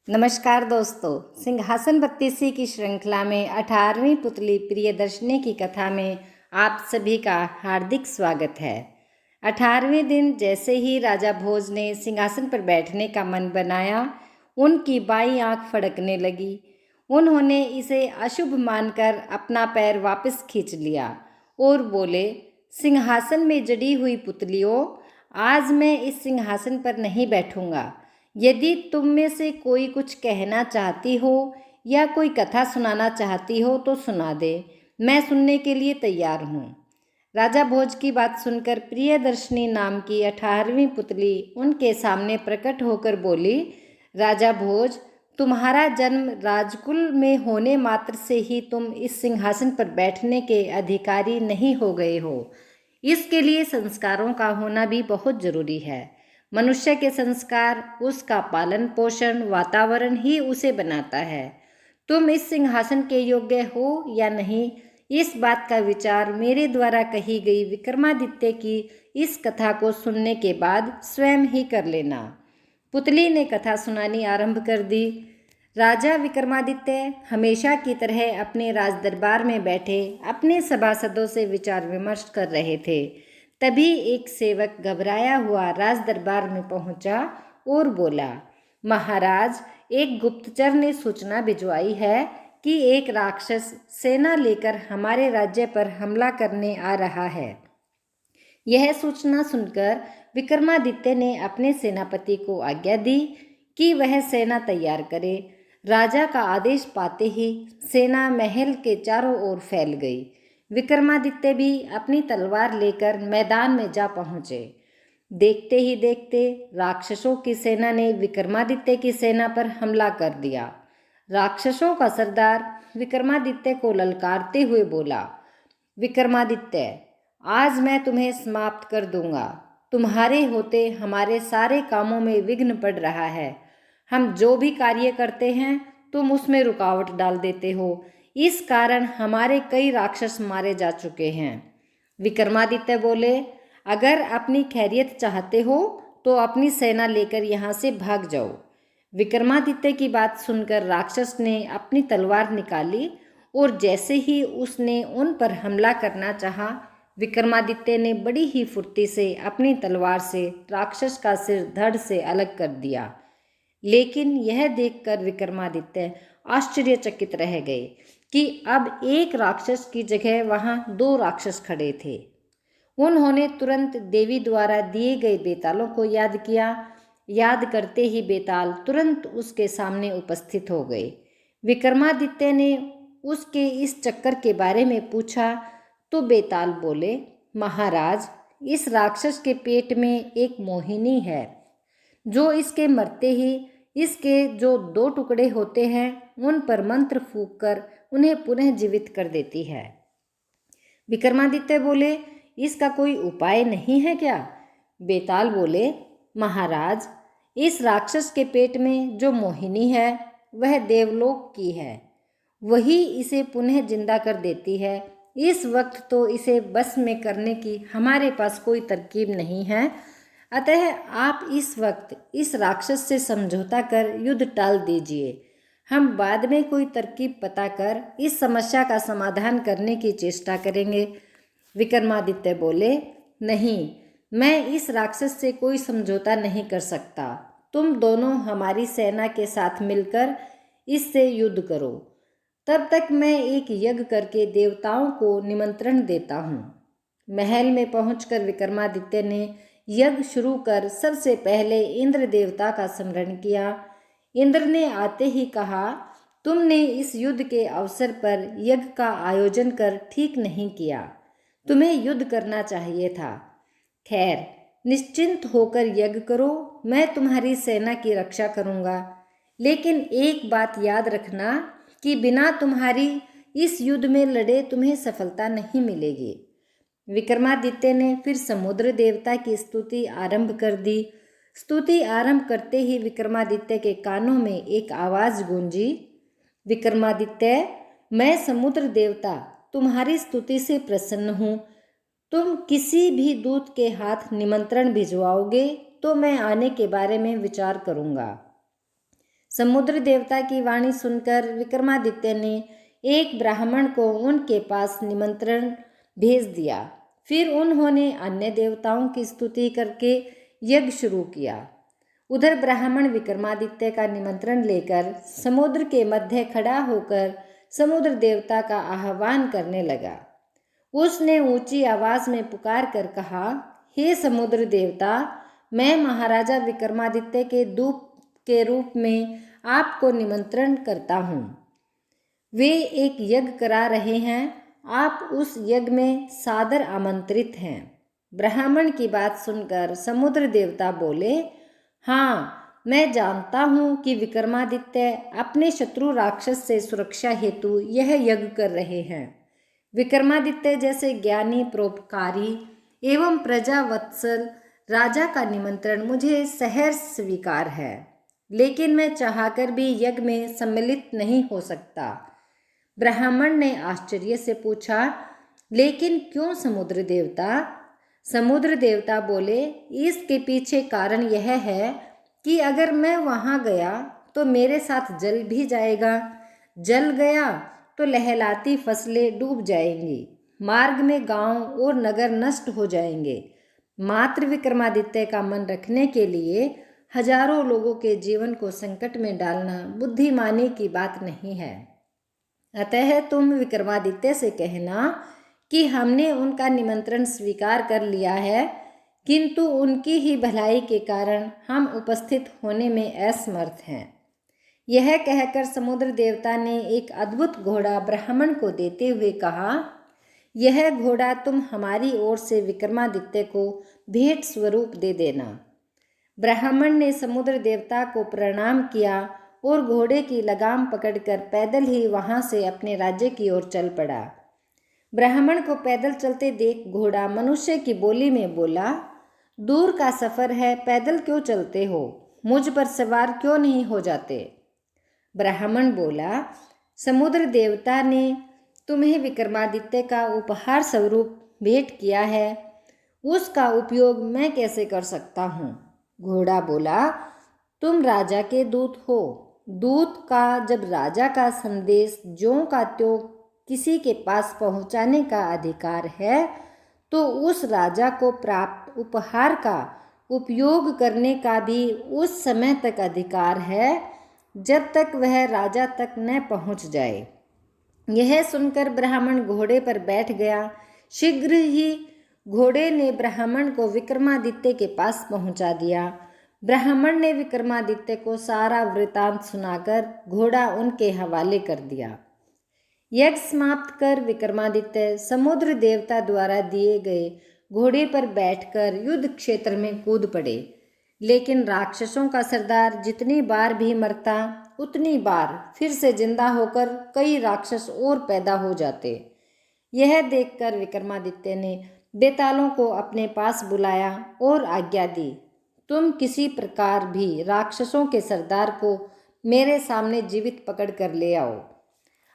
नमस्कार दोस्तों, सिंहासन बत्तीसी की श्रृंखला में 18वीं पुतली प्रियदर्शनी की कथा में आप सभी का हार्दिक स्वागत है। 18वें दिन जैसे ही राजा भोज ने सिंहासन पर बैठने का मन बनाया, उनकी बाईं आंख फड़कने लगी। उन्होंने इसे अशुभ मानकर अपना पैर वापस खींच लिया और बोले, सिंहासन में जड़ी हुई पुतलियों, आज मैं इस सिंहासन पर नहीं बैठूंगा। यदि तुम में से कोई कुछ कहना चाहती हो या कोई कथा सुनाना चाहती हो तो सुना दे, मैं सुनने के लिए तैयार हूँ। राजा भोज की बात सुनकर प्रियदर्शनी नाम की 18वीं पुतली उनके सामने प्रकट होकर बोली, राजा भोज, तुम्हारा जन्म राजकुल में होने मात्र से ही तुम इस सिंहासन पर बैठने के अधिकारी नहीं हो गए हो। इसके लिए संस्कारों का होना भी बहुत जरूरी है। मनुष्य के संस्कार, उसका पालन पोषण, वातावरण ही उसे बनाता है। तुम इस सिंहासन के योग्य हो या नहीं, इस बात का विचार मेरे द्वारा कही गई विक्रमादित्य की इस कथा को सुनने के बाद स्वयं ही कर लेना। पुतली ने कथा सुनानी आरंभ कर दी। राजा विक्रमादित्य हमेशा की तरह अपने राजदरबार में बैठे अपने सभासदों से विचार विमर्श कर रहे थे। तभी एक सेवक घबराया हुआ राज दरबार में पहुंचा और बोला, महाराज, एक गुप्तचर ने सूचना भिजवाई है कि एक राक्षस सेना लेकर हमारे राज्य पर हमला करने आ रहा है। यह सूचना सुनकर विक्रमादित्य ने अपने सेनापति को आज्ञा दी कि वह सेना तैयार करे। राजा का आदेश पाते ही सेना महल के चारों ओर फैल गई। विक्रमादित्य भी अपनी तलवार लेकर मैदान में जा पहुंचे। देखते ही देखते राक्षसों की सेना ने विक्रमादित्य की सेना पर हमला कर दिया। राक्षसों का सरदार विक्रमादित्य को ललकारते हुए बोला, विक्रमादित्य, आज मैं तुम्हें समाप्त कर दूंगा। तुम्हारे होते हमारे सारे कामों में विघ्न पड़ रहा है। हम जो भी कार्य करते हैं तुम उसमें रुकावट डाल देते हो। इस कारण हमारे कई राक्षस मारे जा चुके हैं। विक्रमादित्य बोले, अगर अपनी खैरियत चाहते हो तो अपनी सेना लेकर यहाँ से भाग जाओ। विक्रमादित्य की बात सुनकर राक्षस ने अपनी तलवार निकाली और जैसे ही उसने उन पर हमला करना चाहा, विक्रमादित्य ने बड़ी ही फुर्ती से अपनी तलवार से राक्षस का सिर धड़ से अलग कर दिया। लेकिन यह देखकर विक्रमादित्य आश्चर्यचकित रह गए कि अब एक राक्षस की जगह वहां 2 राक्षस खड़े थे। उन्होंने तुरंत देवी द्वारा दिए गए बेतालों को याद किया। याद करते ही बेताल तुरंत उसके सामने उपस्थित हो गए। विक्रमादित्य ने उसके इस चक्कर के बारे में पूछा तो बेताल बोले, महाराज, इस राक्षस के पेट में एक मोहिनी है जो इसके मरते ही इसके जो 2 टुकड़े होते हैं उन पर मंत्र फूंककर उन्हें पुनः जीवित कर देती है। विक्रमादित्य बोले, इसका कोई उपाय नहीं है क्या? बेताल बोले, महाराज, इस राक्षस के पेट में जो मोहिनी है वह देवलोक की है। वही इसे पुनः जिंदा कर देती है। इस वक्त तो इसे बस में करने की हमारे पास कोई तरकीब नहीं है। अतः आप इस वक्त इस राक्षस से समझौता कर युद्ध टाल दीजिए। हम बाद में कोई तरकीब पता कर इस समस्या का समाधान करने की चेष्टा करेंगे। विक्रमादित्य बोले, नहीं, मैं इस राक्षस से कोई समझौता नहीं कर सकता। तुम दोनों हमारी सेना के साथ मिलकर इससे युद्ध करो। तब तक मैं एक यज्ञ करके देवताओं को निमंत्रण देता हूँ। महल में पहुंचकर विक्रमादित्य ने यज्ञ शुरू कर सबसे पहले इंद्र देवता का स्मरण किया। इंद्र ने आते ही कहा, तुमने इस युद्ध के अवसर पर यज्ञ का आयोजन कर ठीक नहीं किया। तुम्हें युद्ध करना चाहिए था। खैर, निश्चिंत होकर यज्ञ करो, मैं तुम्हारी सेना की रक्षा करूंगा। लेकिन एक बात याद रखना कि बिना तुम्हारी इस युद्ध में लड़े तुम्हें सफलता नहीं मिलेगी। विक्रमादित्य ने फिर समुद्र देवता की स्तुति आरंभ कर दी। स्तुति आरंभ करते ही विक्रमादित्य के कानों में एक आवाज गूंजी, विक्रमादित्य, मैं समुद्र देवता तुम्हारी स्तुति से प्रसन्न हूँ। तुम किसी भी दूत के हाथ निमंत्रण भिजवाओगे तो मैं आने के बारे में विचार करूँगा। समुद्र देवता की वाणी सुनकर विक्रमादित्य ने एक ब्राह्मण को उनके पास निमंत्रण भेज दिया। फिर उन्होंने अन्य देवताओं की स्तुति करके यज्ञ शुरू किया। उधर ब्राह्मण विक्रमादित्य का निमंत्रण लेकर समुद्र के मध्य खड़ा होकर समुद्र देवता का आह्वान करने लगा। उसने ऊंची आवाज में पुकार कर कहा, हे समुद्र देवता, मैं महाराजा विक्रमादित्य के दूत के रूप में आपको निमंत्रण करता हूँ। वे एक यज्ञ करा रहे हैं, आप उस यज्ञ में सादर आमंत्रित हैं। ब्राह्मण की बात सुनकर समुद्र देवता बोले, हाँ, मैं जानता हूँ कि विक्रमादित्य अपने शत्रु राक्षस से सुरक्षा हेतु यह यज्ञ कर रहे हैं। विक्रमादित्य जैसे ज्ञानी, परोपकारी एवं प्रजावत्सल राजा का निमंत्रण मुझे सहर्ष स्वीकार है, लेकिन मैं चाहकर भी यज्ञ में सम्मिलित नहीं हो सकता। ब्राह्मण ने आश्चर्य से पूछा, लेकिन क्यों समुद्र देवता? समुद्र देवता बोले, इसके पीछे कारण यह है कि अगर मैं वहाँ गया तो मेरे साथ जल भी जाएगा, जल गया तो लहलाती फसलें डूब जाएंगी, मार्ग में गांव और नगर नष्ट हो जाएंगे। मात्र विक्रमादित्य का मन रखने के लिए हजारों लोगों के जीवन को संकट में डालना बुद्धिमानी की बात नहीं है। अतः तुम विक्रमादित्य से कहना कि हमने उनका निमंत्रण स्वीकार कर लिया है, किंतु उनकी ही भलाई के कारण हम उपस्थित होने में असमर्थ हैं। यह कहकर समुद्र देवता ने एक अद्भुत घोड़ा ब्राह्मण को देते हुए कहा, यह घोड़ा तुम हमारी ओर से विक्रमादित्य को भेंट स्वरूप दे देना। ब्राह्मण ने समुद्र देवता को प्रणाम किया और घोड़े की लगाम पकड़कर पैदल ही वहां से अपने राज्य की ओर चल पड़ा। ब्राह्मण को पैदल चलते देख घोड़ा मनुष्य की बोली में बोला, दूर का सफर है, पैदल क्यों चलते हो? मुझ पर सवार क्यों नहीं हो जाते? ब्राह्मण बोला, समुद्र देवता ने तुम्हें विक्रमादित्य का उपहार स्वरूप भेंट किया है, उसका उपयोग मैं कैसे कर सकता हूँ? घोड़ा बोला, तुम राजा के दूत हो। दूत का जब राजा का संदेश ज्यों का त्यों किसी के पास पहुँचाने का अधिकार है, तो उस राजा को प्राप्त उपहार का उपयोग करने का भी उस समय तक अधिकार है जब तक वह राजा तक न पहुँच जाए। यह सुनकर ब्राह्मण घोड़े पर बैठ गया। शीघ्र ही घोड़े ने ब्राह्मण को विक्रमादित्य के पास पहुंचा दिया। ब्राह्मण ने विक्रमादित्य को सारा वृतांत सुनाकर घोड़ा उनके हवाले कर दिया। यज्ञ समाप्त कर विक्रमादित्य समुद्र देवता द्वारा दिए गए घोड़े पर बैठकर युद्ध क्षेत्र में कूद पड़े। लेकिन राक्षसों का सरदार जितनी बार भी मरता, उतनी बार फिर से जिंदा होकर कई राक्षस और पैदा हो जाते। यह देखकर विक्रमादित्य ने बेतालों को अपने पास बुलाया और आज्ञा दी, तुम किसी प्रकार भी राक्षसों के सरदार को मेरे सामने जीवित पकड़ कर ले आओ।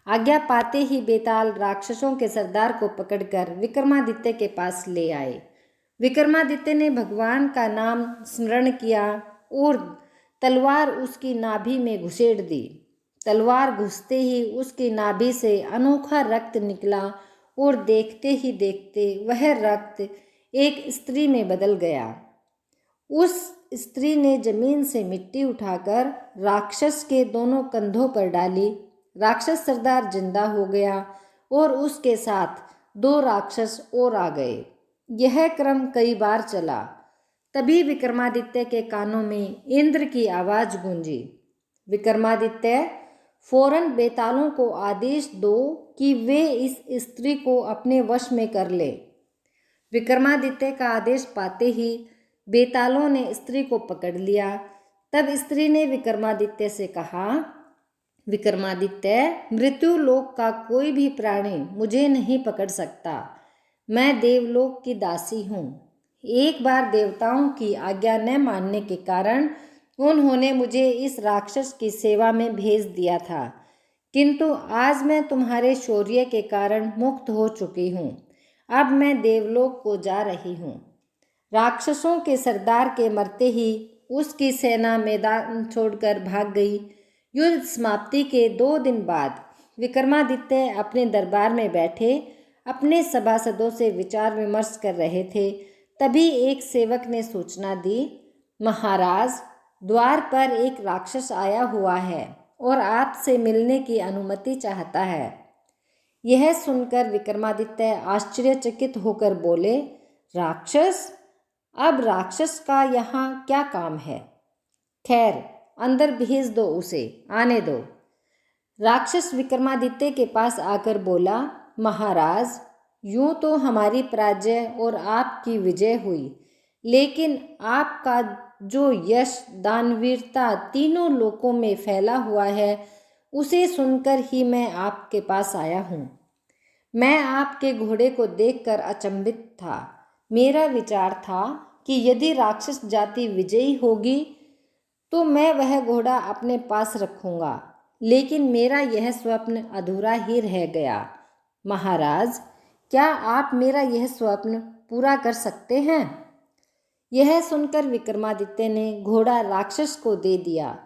आज्ञा पाते ही बेताल राक्षसों के सरदार को पकड़कर विक्रमादित्य के पास ले आए। विक्रमादित्य ने भगवान का नाम स्मरण किया और तलवार उसकी नाभि में घुसेड़ दी। तलवार घुसते ही उसकी नाभि से अनोखा रक्त निकला और देखते ही देखते वह रक्त एक स्त्री में बदल गया। उस स्त्री ने जमीन से मिट्टी उठाकर राक्षस के दोनों कंधों पर डाली। राक्षस सरदार जिंदा हो गया और उसके साथ 2 राक्षस और आ गए। यह क्रम कई बार चला। तभी विक्रमादित्य के कानों में इंद्र की आवाज गूंजी। विक्रमादित्य, फौरन बेतालों को आदेश दो कि वे इस स्त्री को अपने वश में कर ले। विक्रमादित्य का आदेश पाते ही बेतालों ने स्त्री को पकड़ लिया। तब स्त्री ने विक्रमादित्य से कहा, विक्रमादित्य, मृत्यु लोक का कोई भी प्राणी मुझे नहीं पकड़ सकता। मैं देवलोक की दासी हूँ। एक बार देवताओं की आज्ञा न मानने के कारण उन्होंने मुझे इस राक्षस की सेवा में भेज दिया था, किंतु आज मैं तुम्हारे शौर्य के कारण मुक्त हो चुकी हूँ। अब मैं देवलोक को जा रही हूँ। राक्षसों के सरदार के मरते ही उसकी सेना मैदान छोड़कर भाग गई। युद्ध समाप्ति के 2 दिन बाद विक्रमादित्य अपने दरबार में बैठे अपने सभासदों से विचार विमर्श कर रहे थे। तभी एक सेवक ने सूचना दी, महाराज, द्वार पर एक राक्षस आया हुआ है और आपसे मिलने की अनुमति चाहता है। यह सुनकर विक्रमादित्य आश्चर्यचकित होकर बोले, राक्षस? अब राक्षस का यहाँ क्या काम है? खैर, अंदर भेज दो उसे, आने दो। राक्षस विक्रमादित्य के पास आकर बोला, महाराज, यूं तो हमारी पराजय और आपकी विजय हुई, लेकिन आपका जो यश दानवीरता तीनों लोकों में फैला हुआ है, उसे सुनकर ही मैं आपके पास आया हूँ। मैं आपके घोड़े को देखकर अचंभित था। मेरा विचार था कि यदि राक्षस जाति विजयी होगी तो मैं वह घोड़ा अपने पास रखूंगा, लेकिन मेरा यह स्वप्न अधूरा ही रह गया। महाराज, क्या आप मेरा यह स्वप्न पूरा कर सकते हैं? यह सुनकर विक्रमादित्य ने घोड़ा राक्षस को दे दिया।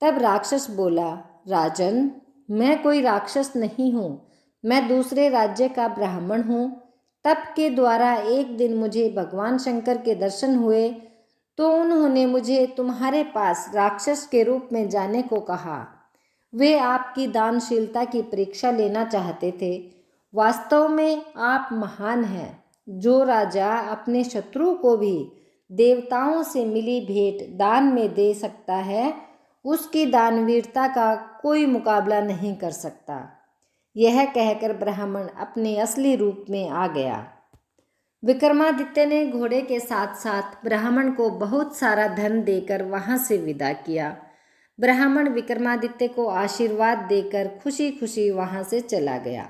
तब राक्षस बोला, राजन, मैं कोई राक्षस नहीं हूँ, मैं दूसरे राज्य का ब्राह्मण हूँ। तप के द्वारा एक दिन मुझे भगवान शंकर के दर्शन हुए तो उन्होंने मुझे तुम्हारे पास राक्षस के रूप में जाने को कहा। वे आपकी दानशीलता की परीक्षा लेना चाहते थे। वास्तव में आप महान हैं। जो राजा अपने शत्रु को भी देवताओं से मिली भेंट दान में दे सकता है, उसकी दानवीरता का कोई मुकाबला नहीं कर सकता। यह कहकर ब्राह्मण अपने असली रूप में आ गया। विक्रमादित्य ने घोड़े के साथ साथ ब्राह्मण को बहुत सारा धन देकर वहां से विदा किया। ब्राह्मण विक्रमादित्य को आशीर्वाद देकर खुशी खुशी वहां से चला गया।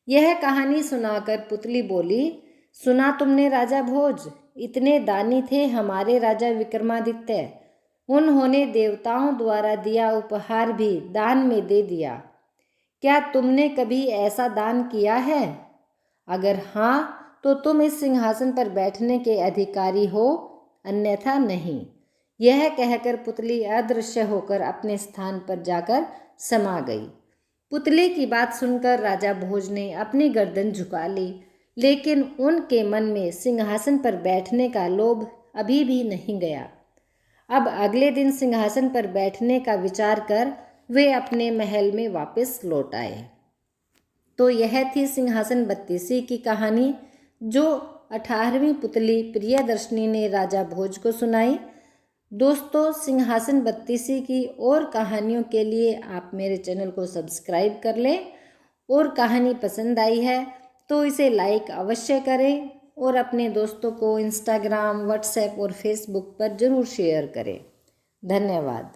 यह कहानी सुनाकर पुतली बोली, सुना तुमने राजा भोज? इतने दानी थे हमारे राजा विक्रमादित्य। उन्होंने देवताओं द्वारा दिया उपहार भी दान में दे दिया। क्या तुमने कभी ऐसा दान किया है? अगर हाँ, तो तुम इस सिंहासन पर बैठने के अधिकारी हो, अन्यथा नहीं। यह कहकर पुतली अदृश्य होकर अपने स्थान पर जाकर समा गई। पुतले की बात सुनकर राजा भोज ने अपनी गर्दन झुका ली, लेकिन उनके मन में सिंहासन पर बैठने का लोभ अभी भी नहीं गया। अब अगले दिन सिंहासन पर बैठने का विचार कर वे अपने महल में वापस लौट आए। तो यह थी सिंहासन बत्तीसी की कहानी, जो 18वीं पुतली प्रियदर्शनी ने राजा भोज को सुनाई। दोस्तों, सिंहासन बत्तीसी की और कहानियों के लिए आप मेरे चैनल को सब्सक्राइब कर लें, और कहानी पसंद आई है तो इसे लाइक अवश्य करें और अपने दोस्तों को इंस्टाग्राम, व्हाट्सएप और फेसबुक पर ज़रूर शेयर करें। धन्यवाद।